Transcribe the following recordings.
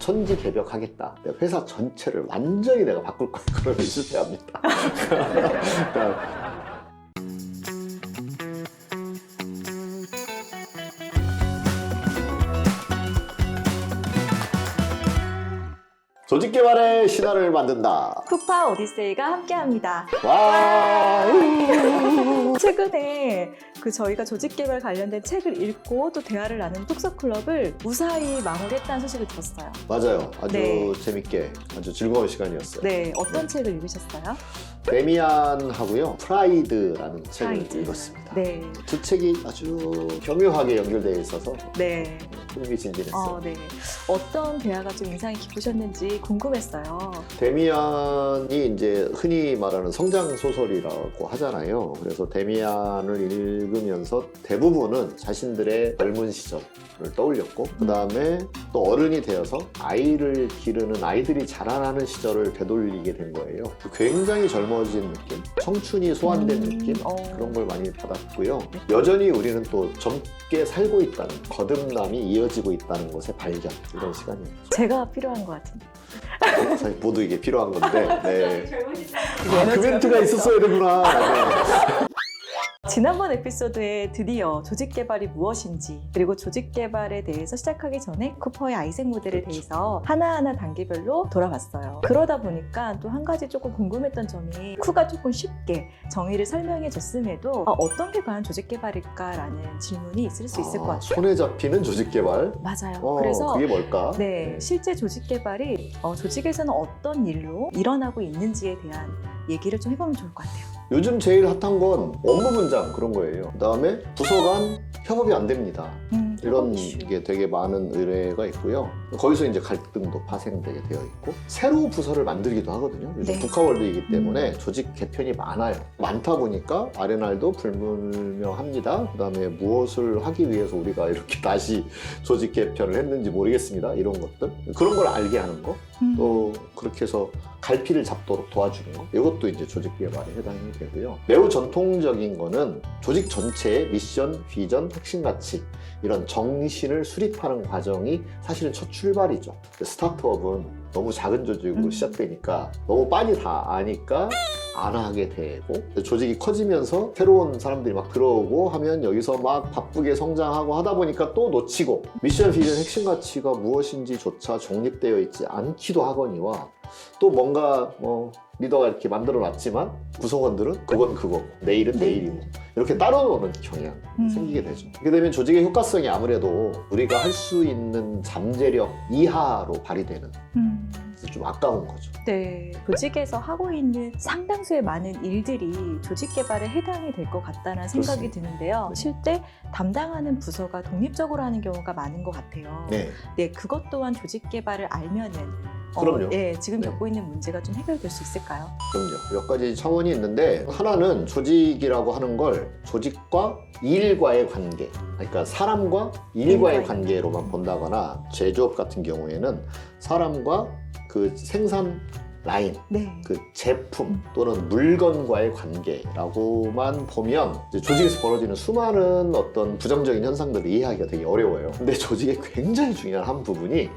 천지개벽하겠다. 내가 회사 전체를 완전히 내가 바꿀 거야. 그러면 실패합니다. 그러니까 조직 개발의 신화를 만든다. 쿠파 오디세이가 함께합니다. 와. 최근에 저희가 조직 개발 관련된 책을 읽고 또 대화를 나누는 톡서 클럽을 무사히 마무리했다는 소식을 들었어요. 맞아요. 아주 네. 재밌게 아주 즐거운 시간이었어요. 네, 어떤 책을 읽으셨어요? 데미안하고요. 프라이드라는 책을 프라이드. 읽었습니다. 네, 두 책이 아주 교묘하게 연결되어 있어서 네. 흥미진진했어요. 네. 어떤 대화가 좀 인상이 깊으셨는지 궁금했어요. 데미안이 이제 흔히 말하는 성장 소설이라고 하잖아요. 그래서 데미안을 읽으면서 대부분은 자신들의 젊은 시절을 떠올렸고, 그 다음에 또 어른이 되어서 아이를 기르는 아이들이 자라나는 시절을 되돌리게 된 거예요. 굉장히 젊어진 느낌, 청춘이 소환된 느낌, 그런 걸 많이 받았고요. 여전히 우리는 또 젊게 살고 있다는, 거듭남이 이어지고 있다는 것의 발견, 이런 시간이었죠. 제가 필요한 것 같은데. 사실 모두 이게 필요한 건데, 네. 그 멘트가 있었어야 되구나. 네. 지난번 에피소드에 드디어 조직 개발이 무엇인지, 그리고 조직 개발에 대해서 시작하기 전에 쿠퍼의 아이색 모델에 대해서 하나하나 단계별로 돌아봤어요. 그러다 보니까 또 한 가지 조금 궁금했던 점이, 쿠가 조금 쉽게 정의를 설명해 줬음에도 어떤 게 과연 조직 개발일까라는 질문이 있을 수 있을 것 같아요. 손에 잡히는 조직 개발? 맞아요. 그래서 그게 뭘까? 네, 실제 조직 개발이 조직에서는 어떤 일로 일어나고 있는지에 대한 얘기를 좀 해보면 좋을 것 같아요. 요즘 제일 핫한 건 업무 분장 그런 거예요. 그 다음에 부서 간 협업이 안 됩니다. 이런 게 되게 많은 의뢰가 있고요. 거기서 이제 갈등도 파생되게 되어 있고, 새로 부서를 만들기도 하거든요. 요즘 네. 국가월드이기 때문에 조직 개편이 많아요. 많다 보니까 R&R도 불분명합니다. 그 다음에 무엇을 하기 위해서 우리가 이렇게 다시 조직 개편을 했는지 모르겠습니다. 이런 것들. 그런 걸 알게 하는 거. 또 그렇게 해서 갈피를 잡도록 도와주는 거, 이것도 이제 조직 개발에 해당이 되고요. 매우 전통적인 거는 조직 전체의 미션, 비전, 핵심 가치, 이런 정신을 수립하는 과정이 사실은 첫 출발이죠. 스타트업은 너무 작은 조직으로 시작되니까 너무 빨리 다 아니까 안 하게 되고, 조직이 커지면서 새로운 사람들이 막 들어오고 하면 여기서 막 바쁘게 성장하고 하다 보니까 또 놓치고, 미션, 비전, 핵심 가치가 무엇인지조차 정립되어 있지 않기도 하거니와, 또 뭔가 리더가 이렇게 만들어 놨지만 구성원들은 그건 그거고 내일은 내일이고, 이렇게 따로 노는 경향이 생기게 되죠. 그렇게 되면 조직의 효과성이 아무래도 우리가 할 수 있는 잠재력 이하로 발휘되는, 좀 아까운 거죠. 네, 조직에서 하고 있는 상당수의 많은 일들이 조직 개발에 해당이 될 것 같다는 생각이 그렇습니다. 드는데요. 실제 담당하는 부서가 독립적으로 하는 경우가 많은 것 같아요. 네. 그것 또한 조직 개발을 알면은 그럼요. 지금 네. 겪고 있는 문제가 좀 해결될 수 있을까요? 그럼요. 몇 가지 차원이 있는데, 하나는 조직이라고 하는 걸 조직과 일과의 관계, 그러니까 사람과 일과의 관계로만 본다거나, 제조업 같은 경우에는 사람과 그 생산 라인, 네. 그 제품 또는 물건과의 관계라고만 보면 이제 조직에서 벌어지는 수많은 어떤 부정적인 현상들을 이해하기가 되게 어려워요. 근데 조직의 굉장히 중요한 한 부분이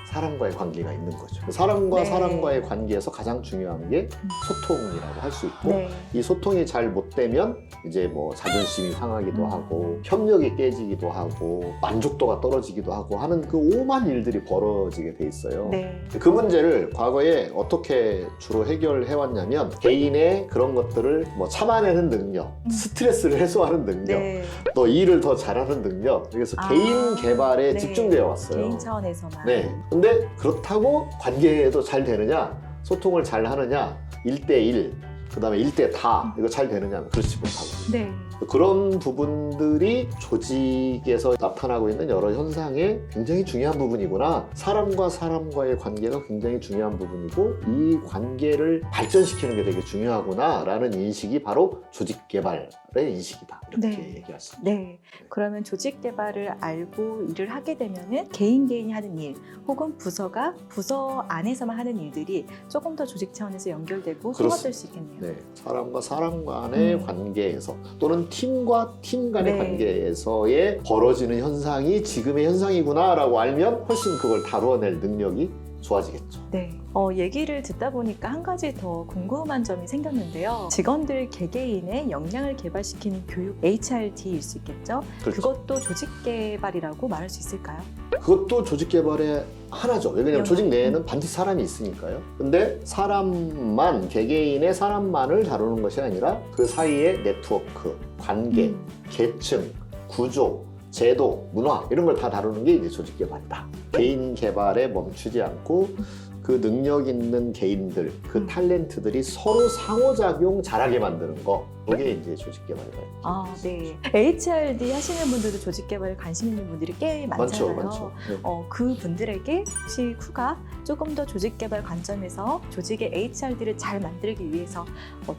사람과의 관계가 있는 거죠. 사람과 네. 사람과의 관계에서 가장 중요한 게 소통이라고 할 수 있고, 네. 이 소통이 잘 못 되면 이제 자존심이 상하기도 하고, 협력이 깨지기도 하고, 만족도가 떨어지기도 하고 하는 그 오만 일들이 벌어지게 돼 있어요. 네. 그 문제를 과거에 어떻게 주로 해결해 왔냐면, 개인의 그런 것들을 참아내는 능력, 스트레스를 해소하는 능력, 네. 또 일을 더 잘하는 능력, 그래서 개인 개발에 네. 집중되어 왔어요. 개인 차원에서만. 네. 근데 그렇다고 관계도 잘 되느냐, 소통을 잘 하느냐, 1대1, 그 다음에 1대 다, 이거 잘 되느냐, 그렇지 못하고. 네. 그런 부분들이 조직에서 나타나고 있는 여러 현상의 굉장히 중요한 부분이구나. 사람과 사람과의 관계가 굉장히 중요한 부분이고, 이 관계를 발전시키는 게 되게 중요하구나 라는 인식이 바로 조직 개발의 인식이다, 이렇게 네. 얘기할 수 있습니다. 네. 그러면 조직 개발을 알고 일을 하게 되면은 개인이 하는 일, 혹은 부서가 부서 안에서만 하는 일들이 조금 더 조직 차원에서 연결되고 통합될 수 있겠네요. 네, 사람과 사람 간의 관계에서, 또는 어떤 팀과 팀 간의 네. 관계에서의 벌어지는 현상이 지금의 현상이구나라고 알면 훨씬 그걸 다루어낼 능력이 좋아지겠죠. 네. 얘기를 듣다 보니까 한 가지 더 궁금한 점이 생겼는데요. 직원들 개개인의 역량을 개발시키는 교육 HRD일 수 있겠죠? 그렇죠. 그것도 조직 개발이라고 말할 수 있을까요? 그것도 조직 개발의 하나죠. 왜냐하면 영역. 조직 내에는 반드시 사람이 있으니까요. 근데 사람만, 개개인의 사람만을 다루는 것이 아니라 그 사이의 네트워크, 관계, 계층, 구조, 제도, 문화 이런 걸 다 다루는 게 이제 조직 개발이다. 개인 개발에 멈추지 않고 그 능력 있는 개인들, 그 탤런트들이 서로 상호작용 잘하게 만드는 거. 그게 이제 조직 개발이다. 아, 네. HRD 하시는 분들도 조직 개발에 관심 있는 분들이 꽤 많잖아요. 많죠. 네. 그 분들에게 혹시 쿠가 조금 더 조직 개발 관점에서 조직의 HRD를 잘 만들기 위해서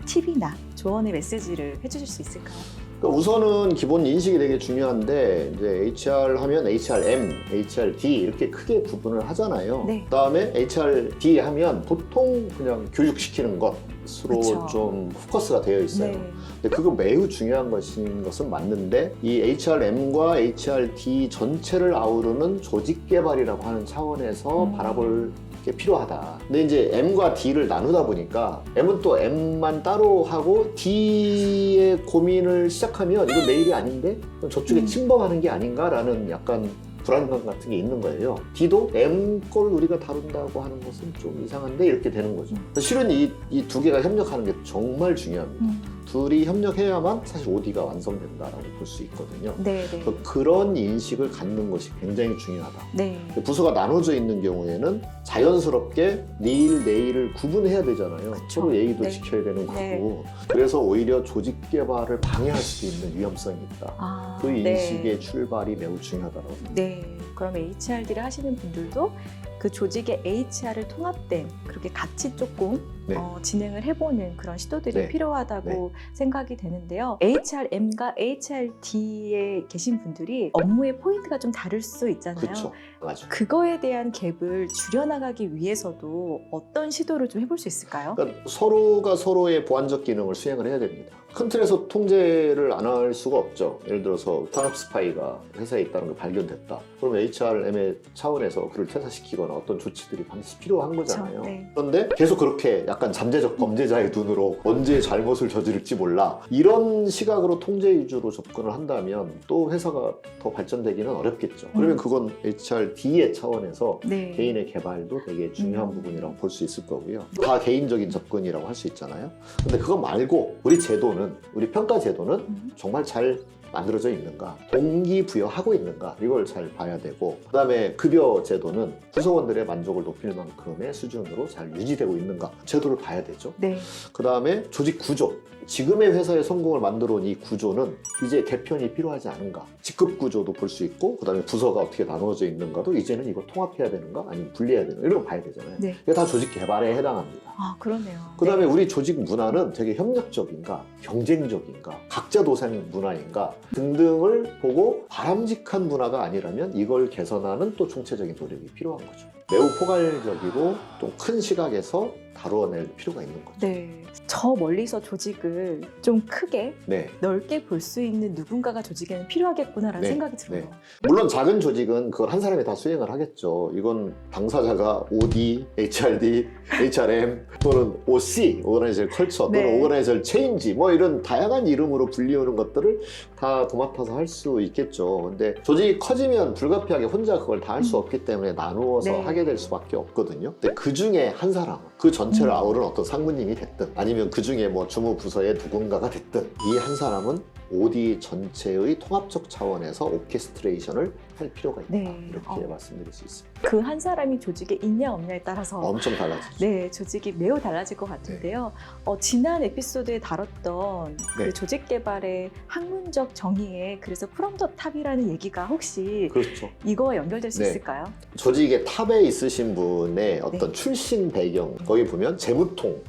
팁이나 조언의 메시지를 해주실 수 있을까요? 그러니까 우선은 기본 인식이 되게 중요한데 이제 HR 하면 HRM, HRD 이렇게 크게 구분을 하잖아요. 네. 그다음에 HRD 하면 보통 그냥 교육시키는 것으로 그쵸. 좀 포커스가 되어 있어요. 네. 근데 그거 매우 중요한 것은 맞는데 이 HRM과 HRD 전체를 아우르는 조직 개발이라고 하는 차원에서 바라볼 게 필요하다. 근데 이제 M과 D를 나누다 보니까 M은 또 M만 따로 하고 D의 고민을 시작하면 이거 내 일이 아닌데 저쪽에 침범하는 게 아닌가라는 약간 불안감 같은 게 있는 거예요. D도 M 걸 우리가 다룬다고 하는 것은 좀 이상한데 이렇게 되는 거죠. 실은 이 두 개가 협력하는 게 정말 중요합니다. 둘이 협력해야만 사실 OD가 완성된다라고 볼 수 있거든요. 네. 그래서 그런 인식을 갖는 것이 굉장히 중요하다. 네. 부서가 나눠져 있는 경우에는 자연스럽게 내일을 구분해야 되잖아요. 그쵸. 서로 예의도 네. 지켜야 되는 거고. 네. 그래서 오히려 조직 개발을 방해할 수도 있는 위험성이 있다. 아, 그 네. 인식의 출발이 매우 중요하다고 생각합니다. 네. 그럼 HRD를 하시는 분들도 그 조직의 HR을 통합된 그렇게 같이 조금 네. 진행을 해보는 그런 시도들이 네. 필요하다고 생각이 되는데요. HRM과 HRD에 계신 분들이 업무의 포인트가 좀 다를 수 있잖아요. 그렇죠. 맞아요. 그거에 대한 갭을 줄여나가기 위해서도 어떤 시도를 좀 해볼 수 있을까요? 그러니까 서로가 서로의 보완적 기능을 수행을 해야 됩니다. 큰 틀에서 통제를 안 할 수가 없죠. 예를 들어서 산업 스파이가 회사에 있다는 게 발견됐다. 그러면 HRM의 차원에서 그를 퇴사시키거나 어떤 조치들이 반드시 필요한 거잖아요. 네. 그런데 계속 그렇게 약간 잠재적 범죄자의 눈으로 언제 잘못을 저지를지 몰라. 이런 시각으로 통제 위주로 접근을 한다면 또 회사가 더 발전되기는 어렵겠죠. 그러면 그건 HRD의 차원에서 네. 개인의 개발도 되게 중요한 부분이라고 볼 수 있을 거고요. 다 개인적인 접근이라고 할 수 있잖아요. 근데 그거 말고 우리 제도는, 우리 평가 제도는 정말 잘 만들어져 있는가, 동기부여하고 있는가, 이걸 잘 봐야 되고, 그 다음에 급여 제도는 구성원들의 만족을 높일 만큼의 수준으로 잘 유지되고 있는가, 제도를 봐야 되죠. 네. 그 다음에 조직 구조, 지금의 회사의 성공을 만들어 온 이 구조는 이제 개편이 필요하지 않은가, 직급 구조도 볼 수 있고, 그 다음에 부서가 어떻게 나누어져 있는가도 이제는 이거 통합해야 되는가 아니면 분리해야 되는가, 이런 거 봐야 되잖아요. 네. 이게 다 조직 개발에 해당합니다. 아, 그러네요. 그 다음에 네. 우리 조직 문화는 되게 협력적인가, 경쟁적인가, 각자 도생 문화인가 등등을 보고 바람직한 문화가 아니라면 이걸 개선하는 또 총체적인 노력이 필요한 거죠. 매우 포괄적이고 또 큰 시각에서 다루어낼 필요가 있는 거죠. 네. 저 멀리서 조직을 좀 크게 네. 넓게 볼 수 있는 누군가가 조직에는 필요하겠구나라는 네. 생각이 들어요. 네. 물론 작은 조직은 그걸 한 사람이 다 수행을 하겠죠. 이건 당사자가 OD, HRD, HRM 또는 OC, 오거나이제이션 컬처 또는 네. 오거나이제이션 체인지 뭐 이런 다양한 이름으로 불리우는 것들을 다 도맡아서 할 수 있겠죠. 근데 조직이 커지면 불가피하게 혼자 그걸 다 할 수 없기 때문에 나누어서 네. 하게 될 수밖에 없거든요. 근데 그 중에 한 사람, 그 전체를 아우르는 어떤 상무님이 됐든 아니면 그 중에 뭐 주무부서의 누군가가 됐든 이 한 사람은 OD 전체의 통합적 차원에서 오케스트레이션을 할 필요가 있다. 네. 이렇게 말씀드릴 수 있습니다. 그 한 사람이 조직에 있냐 없냐에 따라서 엄청 달라지죠. 네, 조직이 매우 달라질 것 같은데요. 지난 에피소드에 다뤘던 네. 그 조직 개발의 학문적 정의에 그래서 프롬 더 탑이라는 얘기가 혹시 그렇죠. 이거와 연결될 수 네. 있을까요? 조직의 탑에 있으신 분의 어떤 출신 배경, 거기 보면 재무통,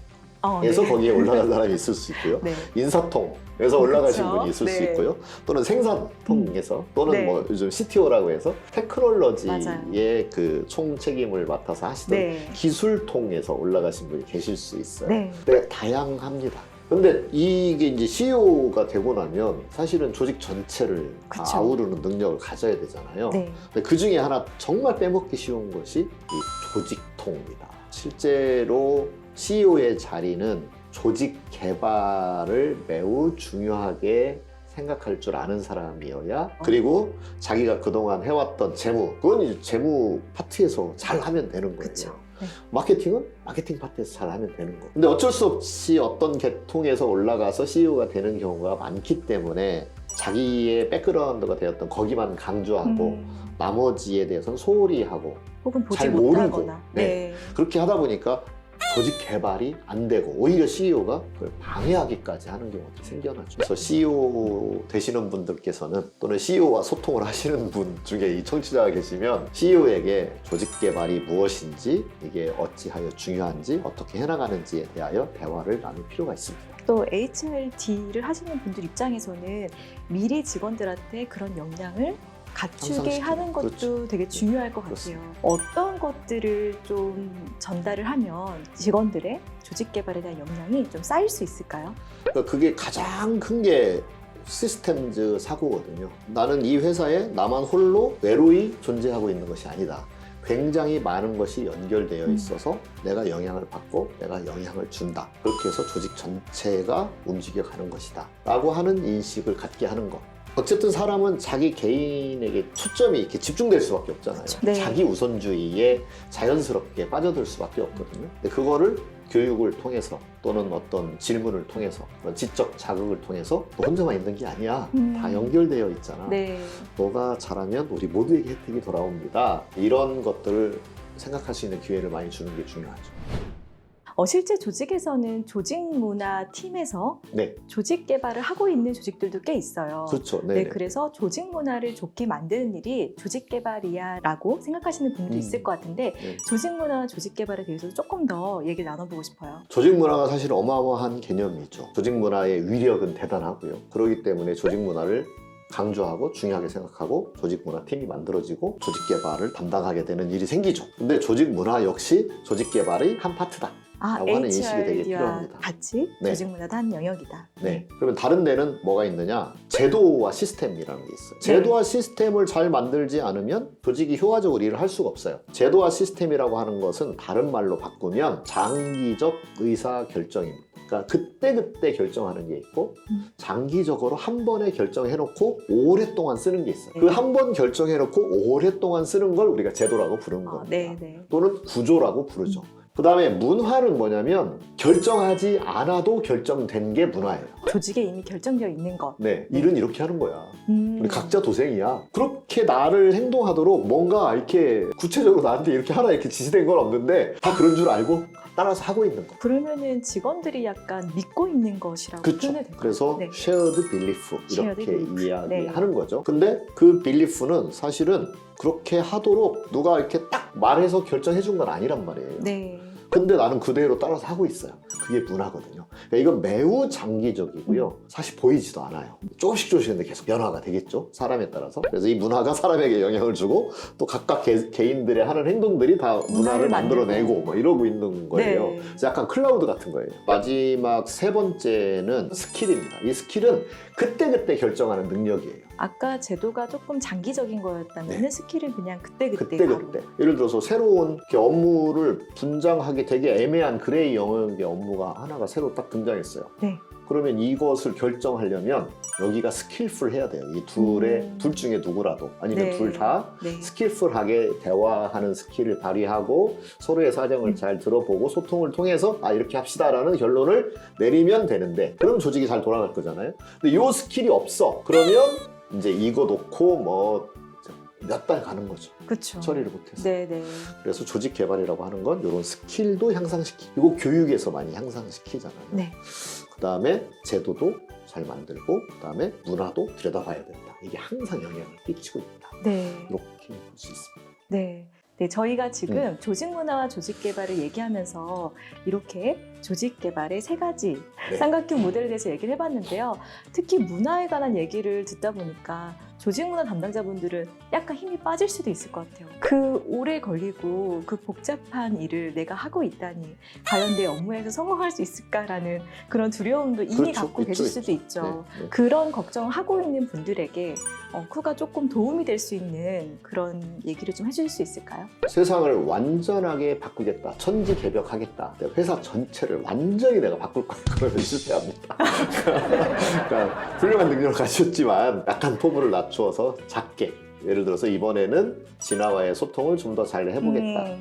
에서 네. 거기에 올라간 사람이 있을 수 있고요. 네. 인사통에서 올라가신 그렇죠. 분이 있을 수 네. 있고요. 또는 생산통에서 또는 네. 뭐 요즘 CTO라고 해서 테크놀로지의 맞아요. 그 총책임을 맡아서 하시던 네. 기술통에서 올라가신 분이 계실 수 있어요. 네. 근데 다양합니다. 근데 이게 이제 CEO가 되고 나면 사실은 조직 전체를 다 그쵸. 아우르는 능력을 가져야 되잖아요. 네. 근데 그 중에 하나 정말 빼먹기 쉬운 것이 이 조직통입니다. 실제로 CEO의 자리는 조직 개발을 매우 중요하게 생각할 줄 아는 사람이어야, 그리고 자기가 그동안 해왔던 재무, 그건 이제 재무 파트에서 잘 하면 되는 거예요. 그쵸. 네. 마케팅은 마케팅 파트에서 잘 하면 되는 거. 근데 어쩔 수 없이 어떤 계통에서 올라가서 CEO가 되는 경우가 많기 때문에 자기의 백그라운드가 되었던 거기만 강조하고 나머지에 대해서는 소홀히 하고 혹은 보지 잘 모르고, 못하거나. 네. 그렇게 하다 보니까 조직 개발이 안 되고 오히려 CEO가 그걸 방해하기까지 하는 경우도 생겨나죠. 그래서 CEO 되시는 분들께서는, 또는 CEO와 소통을 하시는 분 중에 이 청취자가 계시면 CEO에게 조직 개발이 무엇인지, 이게 어찌하여 중요한지, 어떻게 해나가는지에 대하여 대화를 나눌 필요가 있습니다. 또 HRD를 하시는 분들 입장에서는 미래 직원들한테 그런 역량을 갖추게 향상시키는, 하는 것도 그렇죠. 되게 중요할 것 같아요. 그렇습니다. 어떤 것들을 좀 전달을 하면 직원들의 조직 개발에 대한 역량이 좀 쌓일 수 있을까요? 그러니까 그게 가장 큰 게 시스템즈 사고거든요. 나는 이 회사에 나만 홀로 외로이 존재하고 있는 것이 아니다. 굉장히 많은 것이 연결되어 있어서 내가 영향을 받고 내가 영향을 준다. 그렇게 해서 조직 전체가 움직여가는 것이다 라고 하는 인식을 갖게 하는 것. 어쨌든 사람은 자기 개인에게 초점이 이렇게 집중될 수밖에 없잖아요. 그렇죠. 네. 자기 우선주의에 자연스럽게 빠져들 수밖에 없거든요. 근데 그거를 교육을 통해서, 또는 어떤 질문을 통해서, 그런 지적 자극을 통해서 너 혼자만 있는 게 아니야. 다 연결되어 있잖아. 네. 너가 잘하면 우리 모두에게 혜택이 돌아옵니다. 이런 것들을 생각할 수 있는 기회를 많이 주는 게 중요하죠. 실제 조직에서는 조직 문화 팀에서 네, 조직 개발을 하고 있는 조직들도 꽤 있어요. 그렇죠. 네, 네, 그래서 조직 문화를 좋게 만드는 일이 조직 개발이야라고 생각하시는 분도 있을 것 같은데 네. 조직 문화와 조직 개발에 대해서도 조금 더 얘기를 나눠보고 싶어요. 조직 문화가 사실 어마어마한 개념이죠. 조직 문화의 위력은 대단하고요. 그렇기 때문에 조직 문화를 강조하고 중요하게 생각하고 조직 문화 팀이 만들어지고 조직 개발을 담당하게 되는 일이 생기죠. 근데 조직 문화 역시 조직 개발의 한 파트다. 라고 하는 인식이 되게 HRD와 필요합니다. 같이 네. 조직 문화도 한 영역이다. 네. 그러면 다른 데는 뭐가 있느냐? 제도와 시스템이라는 게 있어요. 제도와 시스템을 잘 만들지 않으면 조직이 효과적으로 일을 할 수가 없어요. 제도와 시스템이라고 하는 것은 다른 말로 바꾸면 장기적 의사 결정입니다. 그러니까 그때그때 결정하는 게 있고 장기적으로 한 번에 결정해놓고 오랫동안 쓰는 게 있어요. 그 한 번 결정해놓고 오랫동안 쓰는 걸 우리가 제도라고 부르는 겁니다. 네. 또는 구조라고 부르죠. 그 다음에 문화는 뭐냐면 결정하지 않아도 결정된 게 문화예요. 조직에 이미 결정되어 있는 것. 네, 일은 이렇게 하는 거야. 음. 우리 각자 도생이야. 그렇게 나를 행동하도록 뭔가 이렇게 구체적으로 나한테 이렇게 하라 이렇게 지시된 건 없는데 다 그런 줄 알고 따라서 하고 있는 거. 그러면은 직원들이 약간 믿고 있는 것이라고 그렇죠. 표현해야 될까요? 그래서 네. shared belief 이렇게 shared belief. 이야기하는 거죠. 근데 그 belief는 사실은 그렇게 하도록 누가 이렇게 딱 말해서 결정해 준 건 아니란 말이에요. 네. 근데 나는 그대로 따라서 하고 있어요. 그게 문화거든요. 그러니까 이건 매우 장기적이고요. 사실 보이지도 않아요. 조금씩 근데 계속 변화가 되겠죠. 사람에 따라서. 그래서 이 문화가 사람에게 영향을 주고 또 각각 개인들의 하는 행동들이 다 문화를 만들어내고 뭐 이러고 있는 거예요. 네. 그래서 약간 클라우드 같은 거예요. 마지막 세 번째는 스킬입니다. 이 스킬은 그때그때 결정하는 능력이에요. 아까 제도가 조금 장기적인 거였다면 네. 스킬은 그냥 그때그때 그때. 예를 들어서 새로운 이렇게 업무를 분장하기 되게 애매한 그레이 영역의 업무가 하나가 새로 딱 등장했어요. 네. 그러면 이것을 결정하려면 여기가 스킬풀해야 돼요. 이 둘 중에 누구라도 아니면 네. 둘 다 네. 스킬풀하게 대화하는 스킬을 발휘하고 서로의 사정을 잘 들어보고 소통을 통해서 이렇게 합시다라는 결론을 내리면 되는데, 그럼 조직이 잘 돌아갈 거잖아요. 근데 이 스킬이 없어. 그러면 이제 이거 놓고 뭐 몇 달 가는 거죠. 그렇죠. 처리를 못해서. 네네. 그래서 조직 개발이라고 하는 건 이런 스킬도 향상시키고 교육에서 많이 향상시키잖아요. 네. 그 다음에 제도도 잘 만들고 그 다음에 문화도 들여다봐야 된다. 이게 항상 영향을 끼치고 있다. 네. 이렇게 볼 수 있습니다. 네. 네, 저희가 지금 조직 문화와 조직 개발을 얘기하면서 이렇게 조직 개발의 세 가지 네. 삼각형 모델에 대해서 얘기를 해봤는데요. 특히 문화에 관한 얘기를 듣다 보니까 조직문화 담당자분들은 약간 힘이 빠질 수도 있을 것 같아요. 그 오래 걸리고 그 복잡한 일을 내가 하고 있다니 과연 내 업무에서 성공할 수 있을까라는 그런 두려움도 이미 그렇죠. 갖고 계실 있죠, 수도 있죠. 네. 그런 걱정하고 있는 분들에게 쿠가 조금 도움이 될 수 있는 그런 얘기를 좀 해주실 수 있을까요? 세상을 완전하게 바꾸겠다, 천지개벽하겠다, 내 회사 전체를 완전히 내가 바꿀 거야. 그러면 실패합니다. 그러니까 훌륭한 능력을 가졌지만 약간 포부를 낮추어서 작게, 예를 들어서 이번에는 진화와의 소통을 좀 더 잘 해보겠다.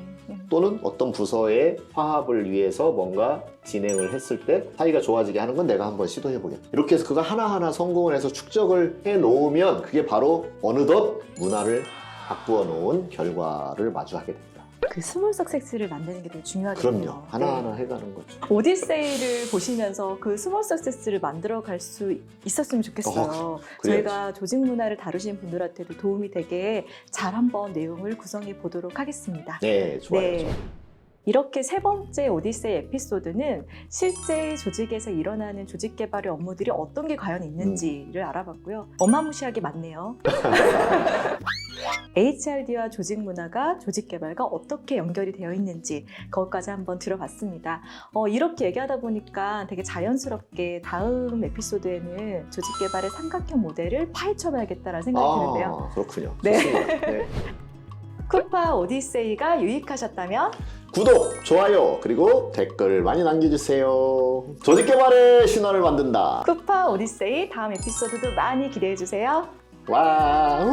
또는 어떤 부서의 화합을 위해서 뭔가 진행을 했을 때 사이가 좋아지게 하는 건 내가 한번 시도해보겠다. 이렇게 해서 그거 하나하나 성공을 해서 축적을 해놓으면 그게 바로 어느덧 문화를 바꾸어 놓은 결과를 마주하게 된다. 그 스몰 석세스를 만드는 게 되게 중요하겠네요. 그럼요. 하나하나 해가는 거죠. 오디세이를 보시면서 그 스몰 석세스를 만들어 갈 수 있었으면 좋겠어요. 그래야지. 저희가 조직 문화를 다루시는 분들한테도 도움이 되게 잘 한번 내용을 구성해 보도록 하겠습니다. 네, 좋아요. 네. 이렇게 세 번째 오디세이 에피소드는 실제 조직에서 일어나는 조직 개발의 업무들이 어떤 게 과연 있는지를 알아봤고요. 어마무시하게 많네요. HRD와 조직 문화가 조직 개발과 어떻게 연결이 되어 있는지 그것까지 한번 들어봤습니다. 이렇게 얘기하다 보니까 되게 자연스럽게 다음 에피소드에는 조직 개발의 삼각형 모델을 파헤쳐봐야겠다는 생각이 드는데요. 그렇군요. 네. 좋습니다. 네. 쿠파 오디세이가 유익하셨다면 구독, 좋아요, 그리고 댓글 많이 남겨주세요. 조직 개발의 신화를 만든다. 쿠파 오디세이 다음 에피소드도 많이 기대해주세요. 와.